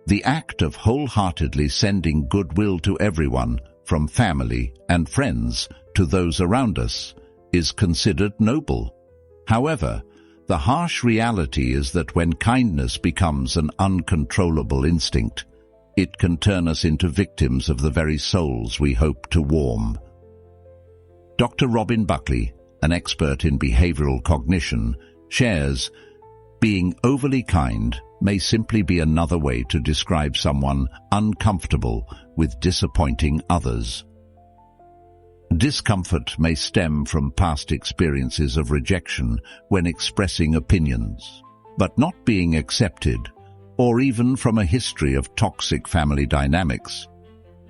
The act of wholeheartedly sending goodwill to everyone, from family and friends to those around us, is considered noble. However, the harsh reality is that when kindness becomes an uncontrollable instinct, it can turn us into victims of the very souls we hope to warm. Dr. Robin Buckley, an expert in behavioral cognition, shares, being overly kind may simply be another way to describe someone uncomfortable with disappointing others. Discomfort may stem from past experiences of rejection when expressing opinions, but not being accepted, or even from a history of toxic family dynamics.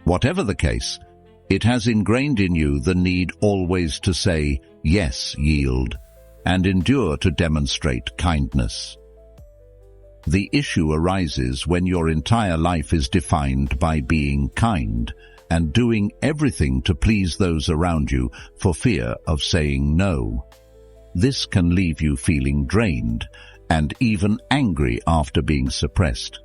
Whatever the case, it has ingrained in you the need always to say, yes, yield, and endure to demonstrate kindness. The issue arises when your entire life is defined by being kind and doing everything to please those around you for fear of saying no. This can leave you feeling drained and even angry after being suppressed.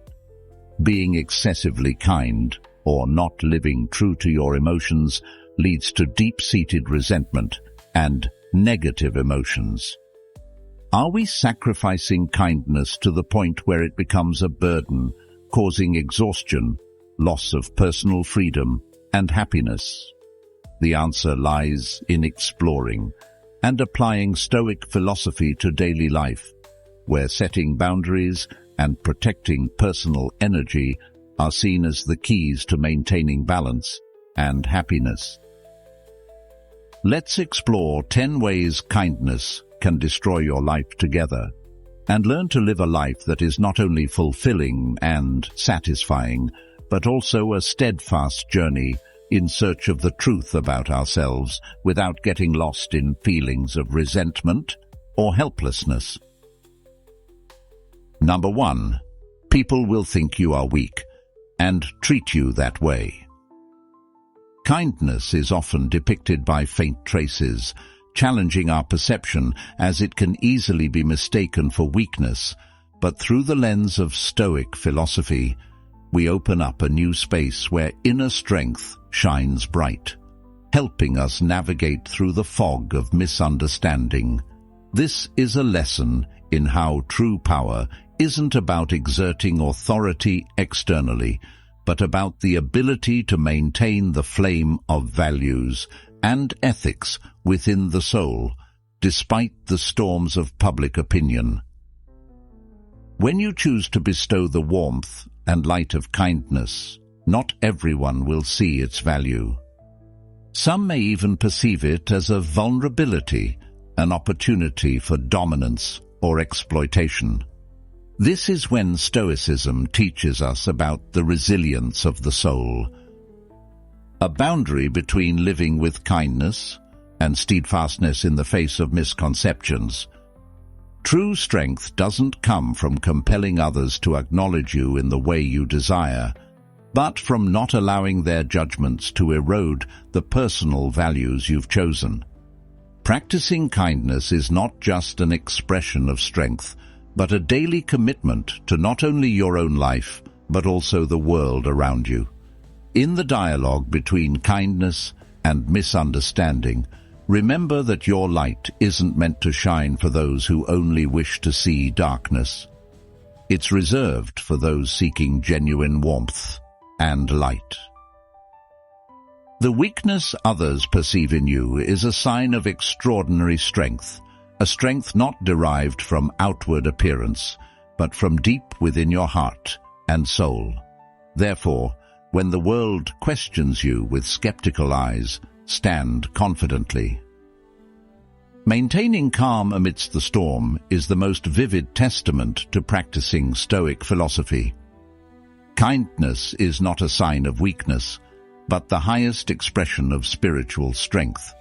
Being excessively kind or not living true to your emotions leads to deep-seated resentment and negative emotions. Are we sacrificing kindness to the point where it becomes a burden, causing exhaustion, loss of personal freedom, and happiness? The answer lies in exploring and applying Stoic philosophy to daily life, where setting boundaries and protecting personal energy are seen as the keys to maintaining balance and happiness. Let's explore 10 ways kindness can destroy your life together, and learn to live a life that is not only fulfilling and satisfying, but also a steadfast journey in search of the truth about ourselves without getting lost in feelings of resentment or helplessness. Number 1. People will think you are weak and treat you that way. Kindness is often depicted by faint traces, challenging our perception as it can easily be mistaken for weakness, but through the lens of Stoic philosophy, we open up a new space where inner strength shines bright, helping us navigate through the fog of misunderstanding. This is a lesson in how true power isn't about exerting authority externally, but about the ability to maintain the flame of values and ethics within the soul, despite the storms of public opinion. When you choose to bestow the warmth and light of kindness, not everyone will see its value. Some may even perceive it as a vulnerability, an opportunity for dominance or exploitation. This is when Stoicism teaches us about the resilience of the soul, a boundary between living with kindness and steadfastness in the face of misconceptions. True strength doesn't come from compelling others to acknowledge you in the way you desire, but from not allowing their judgments to erode the personal values you've chosen. Practicing kindness is not just an expression of strength, but a daily commitment to not only your own life, but also the world around you. In the dialogue between kindness and misunderstanding, remember that your light isn't meant to shine for those who only wish to see darkness. It's reserved for those seeking genuine warmth and light. The weakness others perceive in you is a sign of extraordinary strength, a strength not derived from outward appearance, but from deep within your heart and soul. Therefore, when the world questions you with skeptical eyes, stand confidently. Maintaining calm amidst the storm is the most vivid testament to practicing Stoic philosophy. Kindness is not a sign of weakness, but the highest expression of spiritual strength.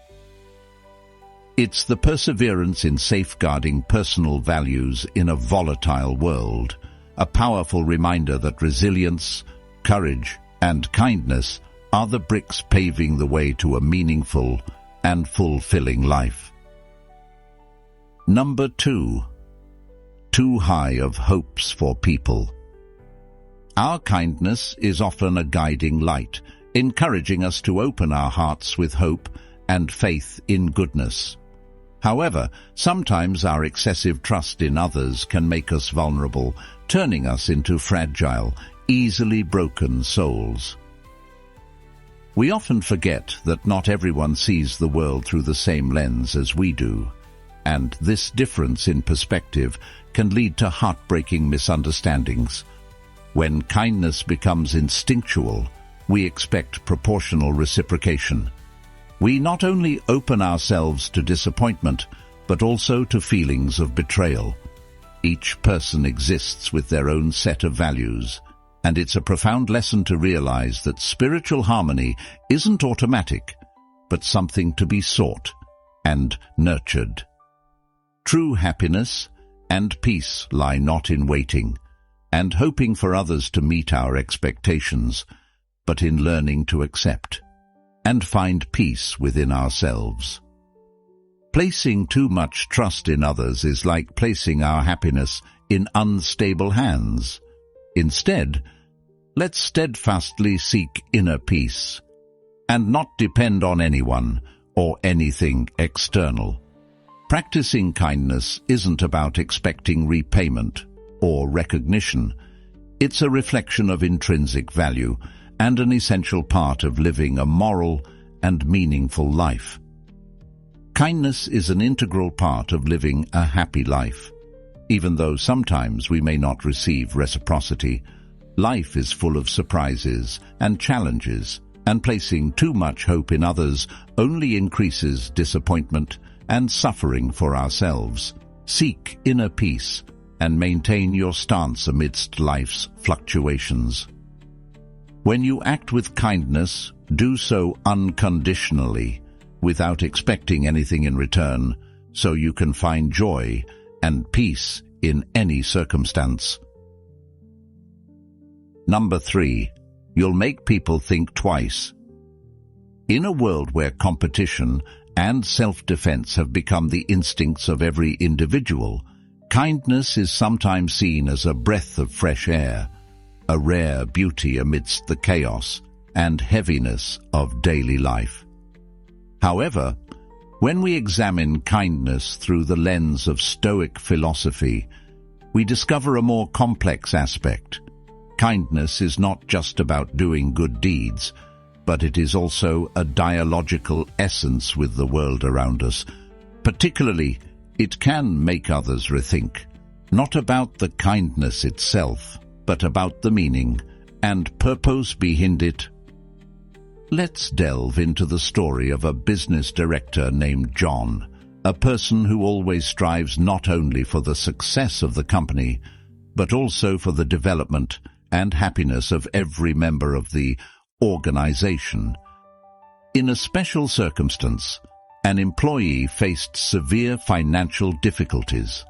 It's the perseverance in safeguarding personal values in a volatile world, a powerful reminder that resilience, courage, and kindness are the bricks paving the way to a meaningful and fulfilling life. Number 2. Too high of hopes for people. Our kindness is often a guiding light, encouraging us to open our hearts with hope and faith in goodness. However, sometimes our excessive trust in others can make us vulnerable, turning us into fragile, easily broken souls. We often forget that not everyone sees the world through the same lens as we do, and this difference in perspective can lead to heartbreaking misunderstandings. When kindness becomes instinctual, we expect proportional reciprocation. We not only open ourselves to disappointment, but also to feelings of betrayal. Each person exists with their own set of values, and it's a profound lesson to realize that spiritual harmony isn't automatic, but something to be sought and nurtured. True happiness and peace lie not in waiting and hoping for others to meet our expectations, but in learning to accept and find peace within ourselves. Placing too much trust in others is like placing our happiness in unstable hands. Instead, let's steadfastly seek inner peace and not depend on anyone or anything external. Practicing kindness isn't about expecting repayment or recognition. It's a reflection of intrinsic value and an essential part of living a moral and meaningful life. Kindness is an integral part of living a happy life. Even though sometimes we may not receive reciprocity, life is full of surprises and challenges, and placing too much hope in others only increases disappointment and suffering for ourselves. Seek inner peace and maintain your stance amidst life's fluctuations. When you act with kindness, do so unconditionally, without expecting anything in return, so you can find joy and peace in any circumstance. Number 3, you'll make people think twice. In a world where competition and self-defense have become the instincts of every individual, kindness is sometimes seen as a breath of fresh air, a rare beauty amidst the chaos and heaviness of daily life. However, when we examine kindness through the lens of Stoic philosophy, we discover a more complex aspect. Kindness is not just about doing good deeds, but it is also a dialogical essence with the world around us. Particularly, it can make others rethink, not about the kindness itself, but about the meaning and purpose behind it. Let's delve into the story of a business director named John, a person who always strives not only for the success of the company, but also for the development and happiness of every member of the organization. In a special circumstance, an employee faced severe financial difficulties.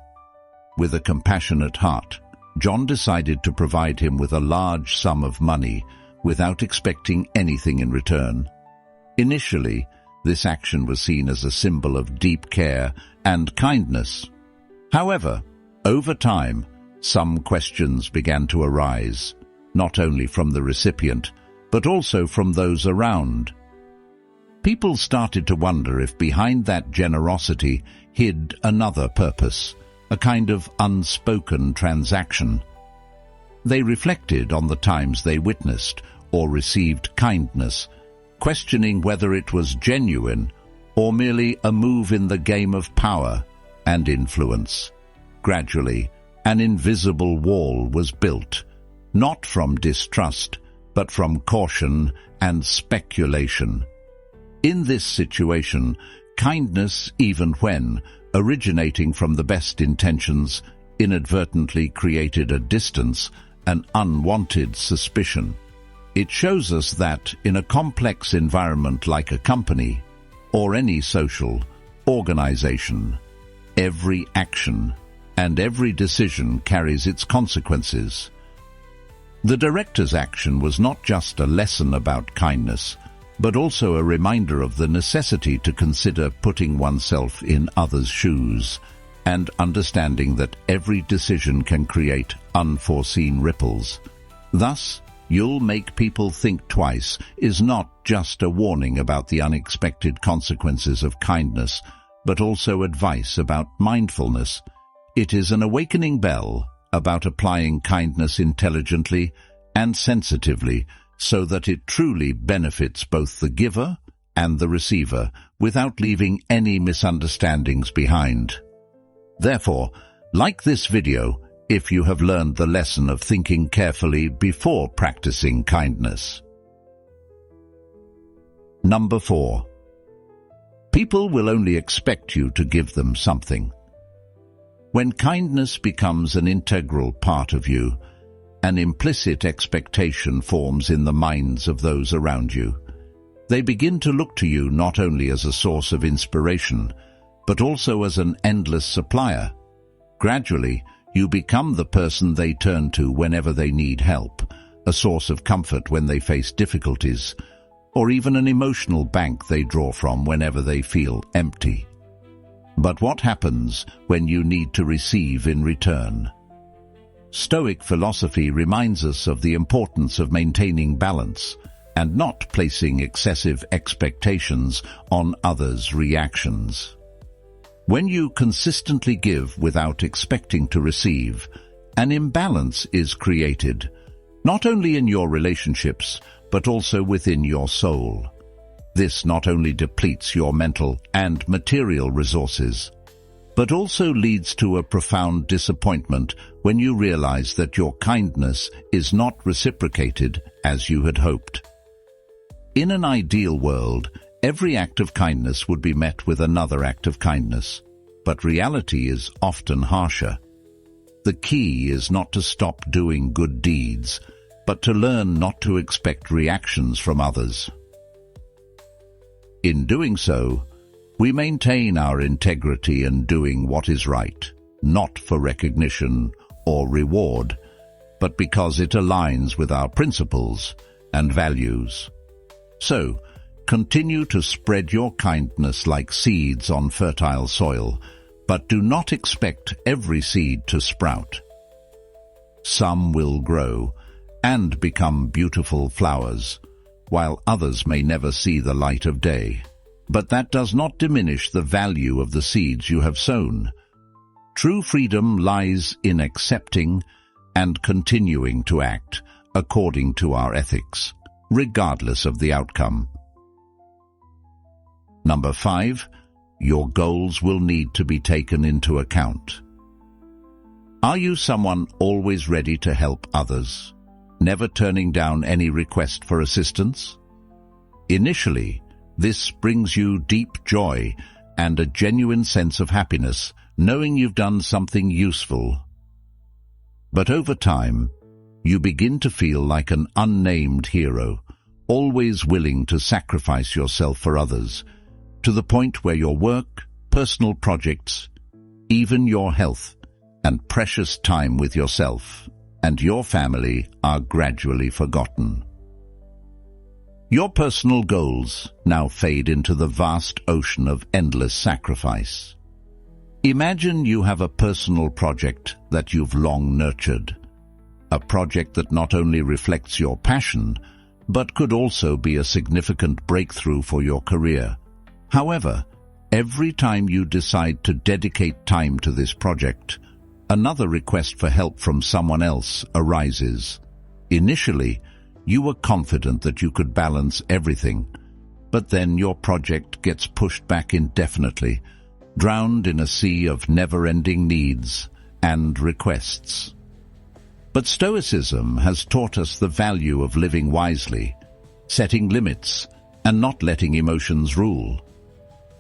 With a compassionate heart, John decided to provide him with a large sum of money without expecting anything in return. Initially, this action was seen as a symbol of deep care and kindness. However, over time, some questions began to arise, not only from the recipient, but also from those around. People started to wonder if behind that generosity hid another purpose, a kind of unspoken transaction. They reflected on the times they witnessed or received kindness, questioning whether it was genuine or merely a move in the game of power and influence. Gradually, an invisible wall was built, not from distrust, but from caution and speculation. In this situation, kindness, even when originating from the best intentions, inadvertently created a distance, an unwanted suspicion. It shows us that in a complex environment like a company or any social organization, every action and every decision carries its consequences. The director's action was not just a lesson about kindness, but also a reminder of the necessity to consider putting oneself in others' shoes and understanding that every decision can create unforeseen ripples. Thus, "You'll make people think twice" is not just a warning about the unexpected consequences of kindness, but also advice about mindfulness. It is an awakening bell about applying kindness intelligently and sensitively so that it truly benefits both the giver and the receiver without leaving any misunderstandings behind. Therefore, like this video if you have learned the lesson of thinking carefully before practicing kindness. Number 4. People will only expect you to give them something. When kindness becomes an integral part of you, an implicit expectation forms in the minds of those around you. They begin to look to you not only as a source of inspiration, but also as an endless supplier. Gradually, you become the person they turn to whenever they need help, a source of comfort when they face difficulties, or even an emotional bank they draw from whenever they feel empty. But what happens when you need to receive in return? Stoic philosophy reminds us of the importance of maintaining balance and not placing excessive expectations on others' reactions. When you consistently give without expecting to receive, an imbalance is created, not only in your relationships, but also within your soul. This not only depletes your mental and material resources, but also leads to a profound disappointment when you realize that your kindness is not reciprocated as you had hoped. In an ideal world, every act of kindness would be met with another act of kindness, but reality is often harsher. The key is not to stop doing good deeds, but to learn not to expect reactions from others. In doing so, we maintain our integrity in doing what is right, not for recognition or reward, but because it aligns with our principles and values. So, continue to spread your kindness like seeds on fertile soil, but do not expect every seed to sprout. Some will grow and become beautiful flowers, while others may never see the light of day. But that does not diminish the value of the seeds you have sown. True freedom lies in accepting and continuing to act according to our ethics, regardless of the outcome. Number 5. Your goals will need to be taken into account. Are you someone always ready to help others, never turning down any request for assistance? Initially, this brings you deep joy and a genuine sense of happiness, knowing you've done something useful. But over time, you begin to feel like an unnamed hero, always willing to sacrifice yourself for others, to the point where your work, personal projects, even your health and precious time with yourself and your family are gradually forgotten. Your personal goals now fade into the vast ocean of endless sacrifice. Imagine you have a personal project that you've long nurtured, a project that not only reflects your passion, but could also be a significant breakthrough for your career. However, every time you decide to dedicate time to this project, another request for help from someone else arises. Initially, you were confident that you could balance everything, but then your project gets pushed back indefinitely, drowned in a sea of never-ending needs and requests. But Stoicism has taught us the value of living wisely, setting limits, and not letting emotions rule.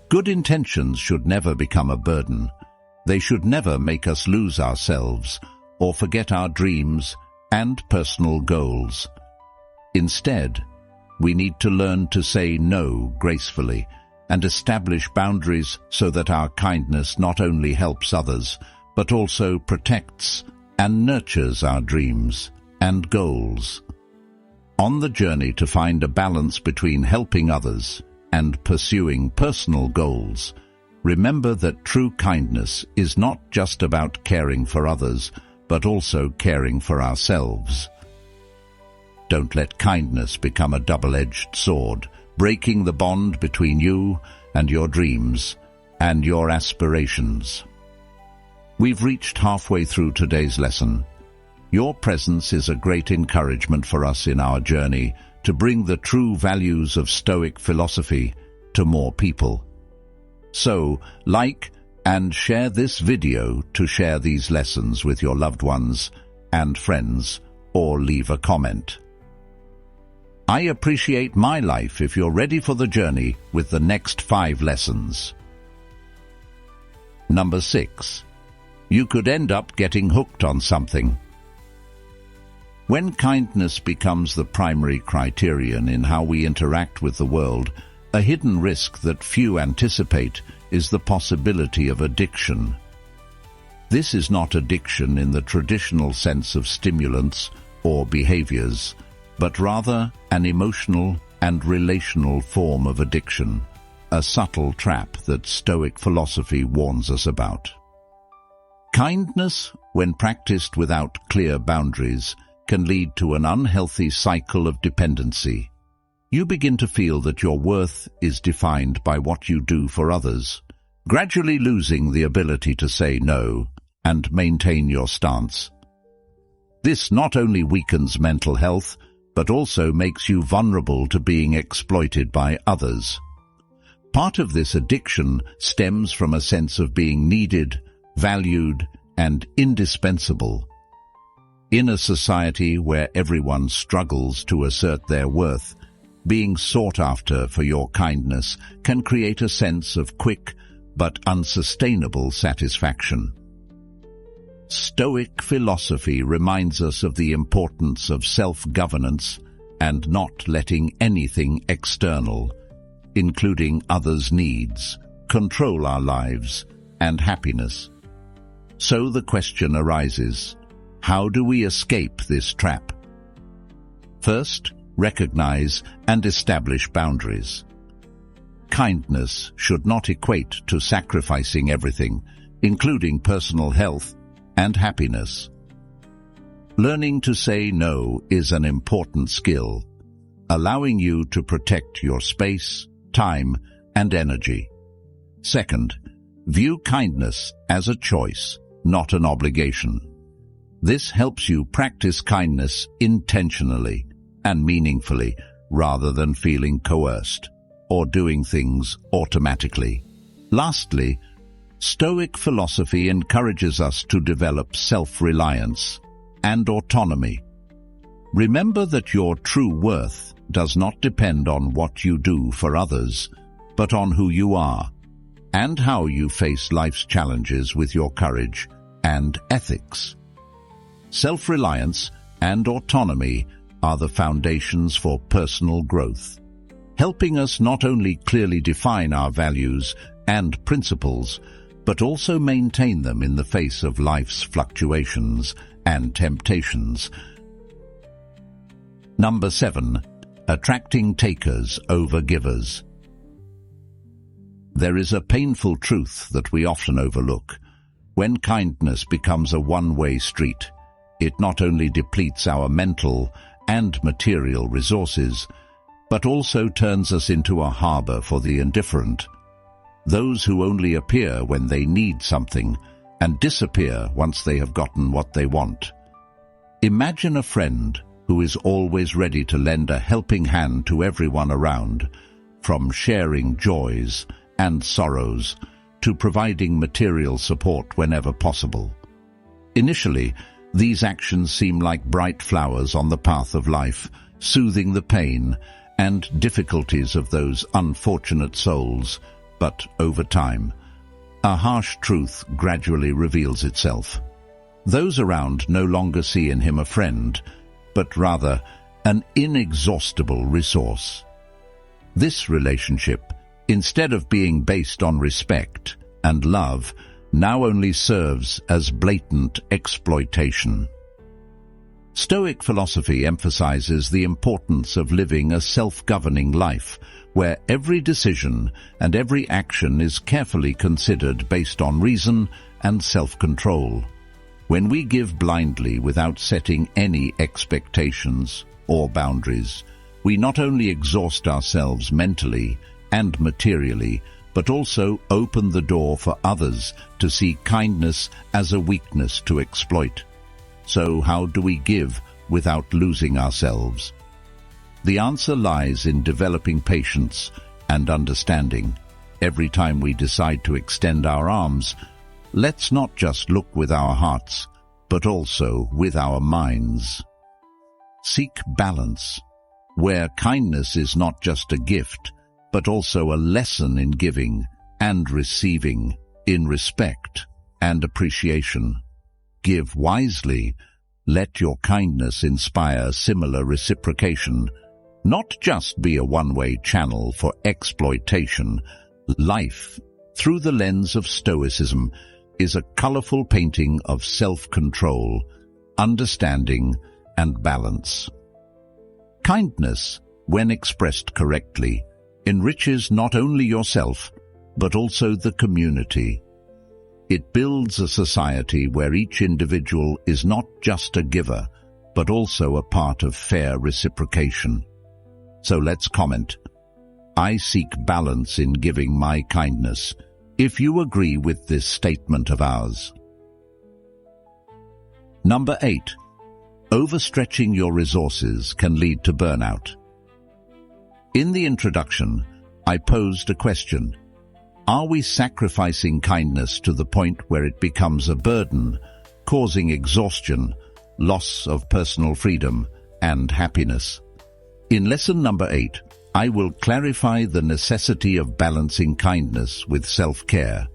Good intentions should never become a burden. They should never make us lose ourselves or forget our dreams and personal goals. Instead, we need to learn to say no gracefully and establish boundaries so that our kindness not only helps others, but also protects and nurtures our dreams and goals. On the journey to find a balance between helping others and pursuing personal goals, remember that true kindness is not just about caring for others, but also caring for ourselves. Don't let kindness become a double-edged sword, breaking the bond between you and your dreams and your aspirations. We've reached halfway through today's lesson. Your presence is a great encouragement for us in our journey to bring the true values of Stoic philosophy to more people. So, like and share this video to share these lessons with your loved ones and friends, or leave a comment. I appreciate my life if you're ready for the journey with the next 5 lessons. Number 6. You could end up getting hooked on something. When kindness becomes the primary criterion in how we interact with the world, a hidden risk that few anticipate is the possibility of addiction. This is not addiction in the traditional sense of stimulants or behaviors, but rather an emotional and relational form of addiction, a subtle trap that Stoic philosophy warns us about. Kindness, when practiced without clear boundaries, can lead to an unhealthy cycle of dependency. You begin to feel that your worth is defined by what you do for others, gradually losing the ability to say no and maintain your stance. This not only weakens mental health, but also makes you vulnerable to being exploited by others. Part of this addiction stems from a sense of being needed, valued, and indispensable. In a society where everyone struggles to assert their worth, being sought after for your kindness can create a sense of quick but unsustainable satisfaction. Stoic philosophy reminds us of the importance of self-governance and not letting anything external, including others' needs, control our lives and happiness. So the question arises, how do we escape this trap? First, recognize and establish boundaries. Kindness should not equate to sacrificing everything, including personal health and happiness. Learning to say no is an important skill, allowing you to protect your space, time, and energy. Second, view kindness as a choice, not an obligation. This helps you practice kindness intentionally and meaningfully, rather than feeling coerced or doing things automatically. Lastly, Stoic philosophy encourages us to develop self-reliance and autonomy. Remember that your true worth does not depend on what you do for others, but on who you are and how you face life's challenges with your courage and ethics. Self-reliance and autonomy are the foundations for personal growth, helping us not only clearly define our values and principles, but also maintain them in the face of life's fluctuations and temptations. Number 7. Attracting takers over givers. There is a painful truth that we often overlook. When kindness becomes a one-way street, it not only depletes our mental and material resources, but also turns us into a harbor for the indifferent, those who only appear when they need something and disappear once they have gotten what they want. Imagine a friend who is always ready to lend a helping hand to everyone around, from sharing joys and sorrows to providing material support whenever possible. Initially, these actions seem like bright flowers on the path of life, soothing the pain and difficulties of those unfortunate souls. But over time, a harsh truth gradually reveals itself. Those around no longer see in him a friend, but rather an inexhaustible resource. This relationship, instead of being based on respect and love, now only serves as blatant exploitation. Stoic philosophy emphasizes the importance of living a self-governing life, where every decision and every action is carefully considered based on reason and self-control. When we give blindly without setting any expectations, or boundaries, we not only exhaust ourselves mentally and materially, but also open the door for others to see kindness as a weakness to exploit. So how do we give without losing ourselves? The answer lies in developing patience and understanding. Every time we decide to extend our arms, let's not just look with our hearts, but also with our minds. Seek balance, where kindness is not just a gift, but also a lesson in giving and receiving, in respect and appreciation. Give wisely. Let your kindness inspire similar reciprocation, not just be a one-way channel for exploitation. Life, through the lens of Stoicism, is a colorful painting of self-control, understanding, and balance. Kindness, when expressed correctly, enriches not only yourself, but also the community. It builds a society where each individual is not just a giver, but also a part of fair reciprocation. So let's comment. I seek balance in giving my kindness, if you agree with this statement of ours. Number 8. Overstretching your resources can lead to burnout. In the introduction, I posed a question. Are we sacrificing kindness to the point where it becomes a burden, causing exhaustion, loss of personal freedom, and happiness? In lesson number 8, I will clarify the necessity of balancing kindness with self-care.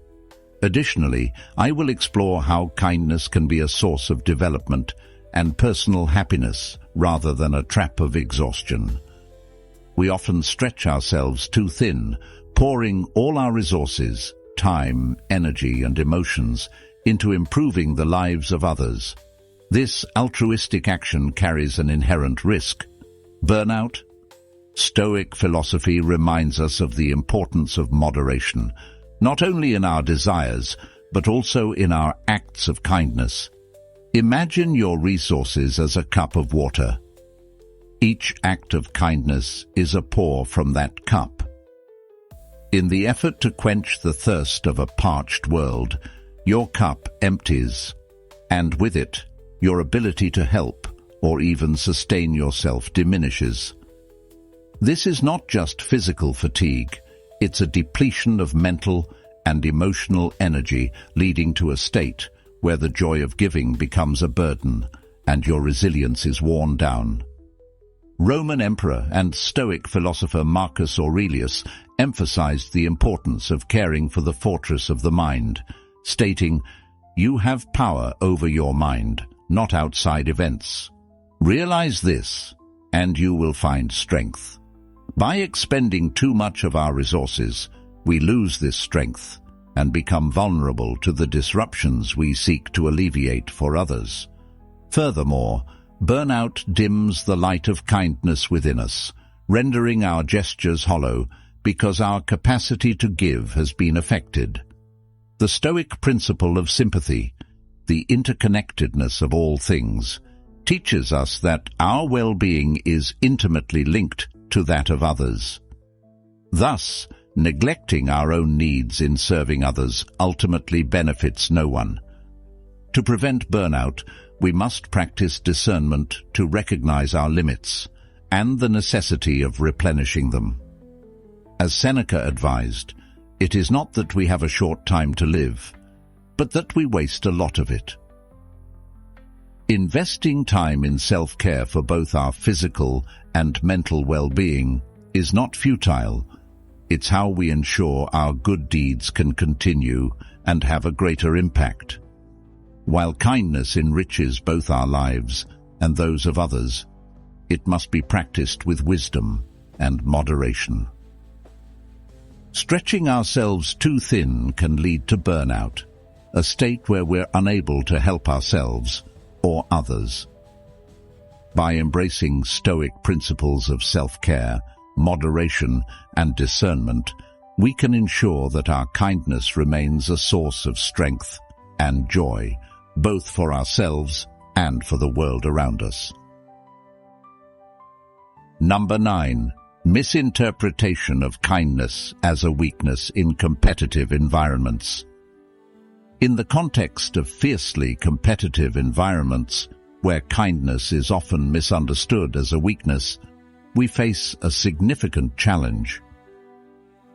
Additionally, I will explore how kindness can be a source of development and personal happiness rather than a trap of exhaustion. We often stretch ourselves too thin, pouring all our resources, time, energy, and emotions into improving the lives of others. This altruistic action carries an inherent risk. Burnout. Stoic philosophy reminds us of the importance of moderation, not only in our desires, but also in our acts of kindness. Imagine your resources as a cup of water. Each act of kindness is a pour from that cup. In the effort to quench the thirst of a parched world, your cup empties, and with it, your ability to help or even sustain yourself diminishes. This is not just physical fatigue, it's a depletion of mental and emotional energy, leading to a state where the joy of giving becomes a burden and your resilience is worn down. Roman emperor and Stoic philosopher Marcus Aurelius emphasized the importance of caring for the fortress of the mind, stating, "You have power over your mind, not outside events. Realize this, and you will find strength." By expending too much of our resources, we lose this strength and become vulnerable to the disruptions we seek to alleviate for others. Furthermore, burnout dims the light of kindness within us, rendering our gestures hollow because our capacity to give has been affected. The Stoic principle of sympathy, the interconnectedness of all things, teaches us that our well-being is intimately linked to that of others. Thus, neglecting our own needs in serving others ultimately benefits no one. To prevent burnout, we must practice discernment to recognize our limits and the necessity of replenishing them. As Seneca advised, it is not that we have a short time to live, but that we waste a lot of it. Investing time in self-care for both our physical and mental well-being is not futile. It's how we ensure our good deeds can continue and have a greater impact. While kindness enriches both our lives and those of others, it must be practiced with wisdom and moderation. Stretching ourselves too thin can lead to burnout, a state where we're unable to help ourselves or others. By embracing Stoic principles of self-care, moderation, and discernment, we can ensure that our kindness remains a source of strength and joy, both for ourselves and for the world around us. Number 9. Misinterpretation of kindness as a weakness in competitive environments. In the context of fiercely competitive environments, where kindness is often misunderstood as a weakness, we face a significant challenge.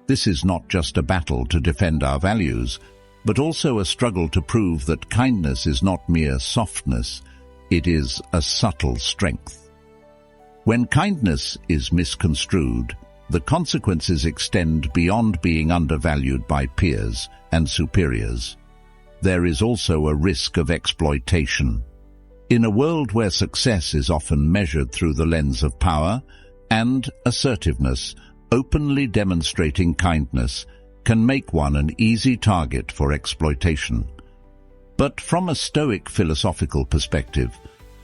This is not just a battle to defend our values, but also a struggle to prove that kindness is not mere softness, it is a subtle strength. When kindness is misconstrued, the consequences extend beyond being undervalued by peers and superiors. There is also a risk of exploitation. In a world where success is often measured through the lens of power and assertiveness, openly demonstrating kindness can make one an easy target for exploitation. But from a Stoic philosophical perspective,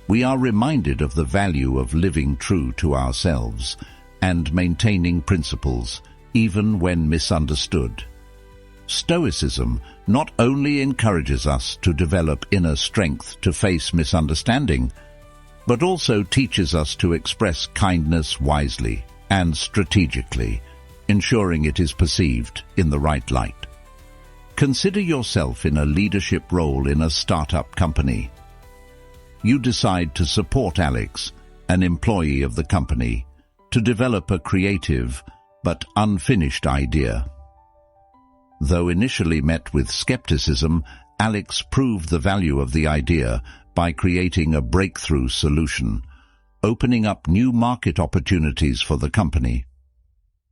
we are reminded of the value of living true to ourselves and maintaining principles, even when misunderstood. Stoicism not only encourages us to develop inner strength to face misunderstanding, but also teaches us to express kindness wisely and strategically, ensuring it is perceived in the right light. Consider yourself in a leadership role in a startup company. You decide to support Alex, an employee of the company, to develop a creative but unfinished idea. Though initially met with skepticism, Alex proved the value of the idea by creating a breakthrough solution, opening up new market opportunities for the company.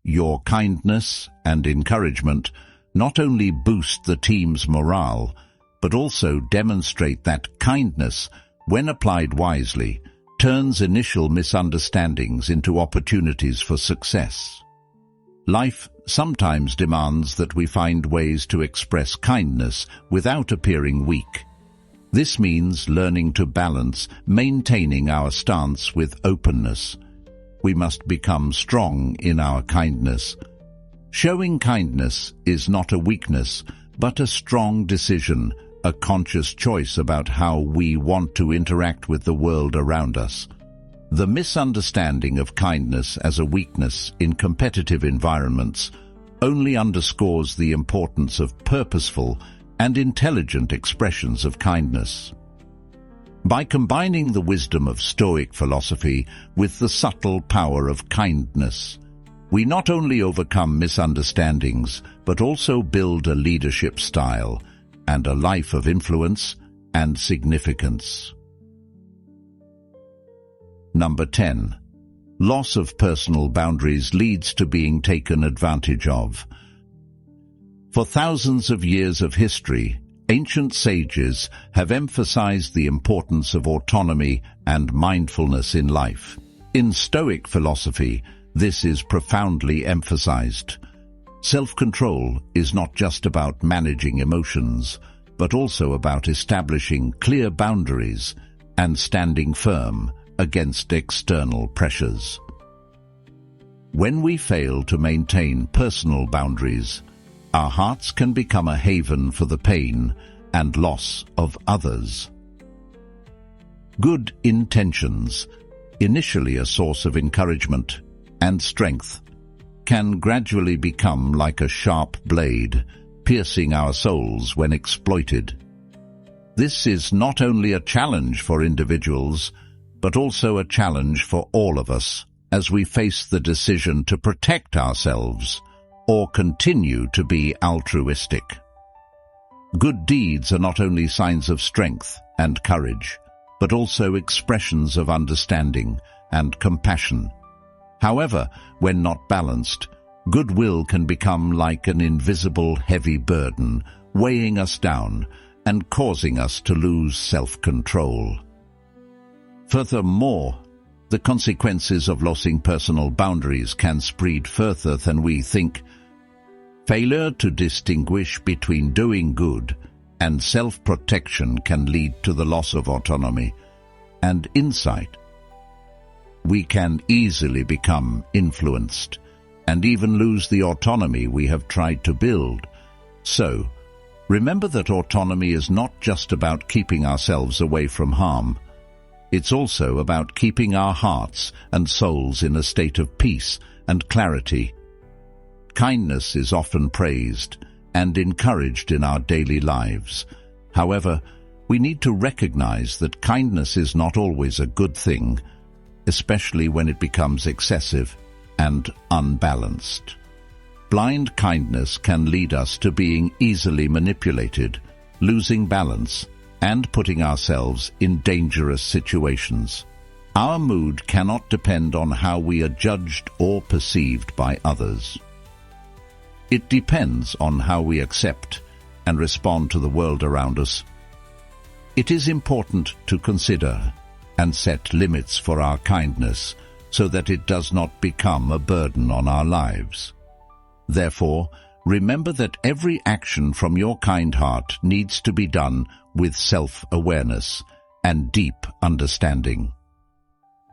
Your kindness and encouragement not only boost the team's morale, but also demonstrate that kindness, when applied wisely, turns initial misunderstandings into opportunities for success. Life sometimes demands that we find ways to express kindness without appearing weak. This means learning to balance maintaining our stance with openness. We must become strong in our kindness. Showing kindness is not a weakness, but a strong decision, a conscious choice about how we want to interact with the world around us. The misunderstanding of kindness as a weakness in competitive environments only underscores the importance of purposeful and intelligent expressions of kindness. By combining the wisdom of Stoic philosophy with the subtle power of kindness, we not only overcome misunderstandings, but also build a leadership style and a life of influence and significance. Number 10. Loss of personal boundaries leads to being taken advantage of. For thousands of years of history, ancient sages have emphasized the importance of autonomy and mindfulness in life. In Stoic philosophy, this is profoundly emphasized. Self-control is not just about managing emotions, but also about establishing clear boundaries and standing firm against external pressures. When we fail to maintain personal boundaries, our hearts can become a haven for the pain and loss of others. Good intentions, initially a source of encouragement and strength, can gradually become like a sharp blade, piercing our souls when exploited. This is not only a challenge for individuals, but also a challenge for all of us as we face the decision to protect ourselves or continue to be altruistic. Good deeds are not only signs of strength and courage, but also expressions of understanding and compassion. However, when not balanced, goodwill can become like an invisible heavy burden, weighing us down and causing us to lose self-control. Furthermore, the consequences of losing personal boundaries can spread further than we think. Failure to distinguish between doing good and self-protection can lead to the loss of autonomy and insight. We can easily become influenced and even lose the autonomy we have tried to build. So, remember that autonomy is not just about keeping ourselves away from harm. It's also about keeping our hearts and souls in a state of peace and clarity. Kindness is often praised and encouraged in our daily lives. However, we need to recognize that kindness is not always a good thing, especially when it becomes excessive and unbalanced. Blind kindness can lead us to being easily manipulated, losing balance, and putting ourselves in dangerous situations. Our mood cannot depend on how we are judged or perceived by others. It depends on how we accept and respond to the world around us. It is important to consider and set limits for our kindness so that it does not become a burden on our lives. Therefore, remember that every action from your kind heart needs to be done with self-awareness and deep understanding.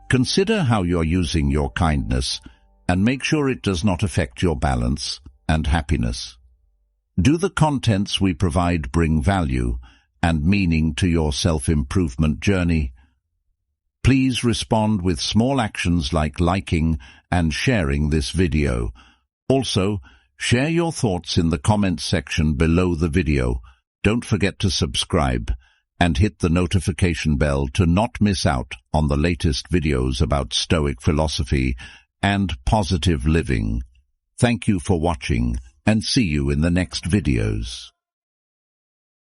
Consider how you're using your kindness and make sure it does not affect your balance and happiness. Do the contents we provide bring value and meaning to your self-improvement journey? Please respond with small actions like liking and sharing this video. Also, share your thoughts in the comments section below the video. Don't forget to subscribe and hit the notification bell to not miss out on the latest videos about Stoic philosophy and positive living. Thank you for watching and see you in the next videos.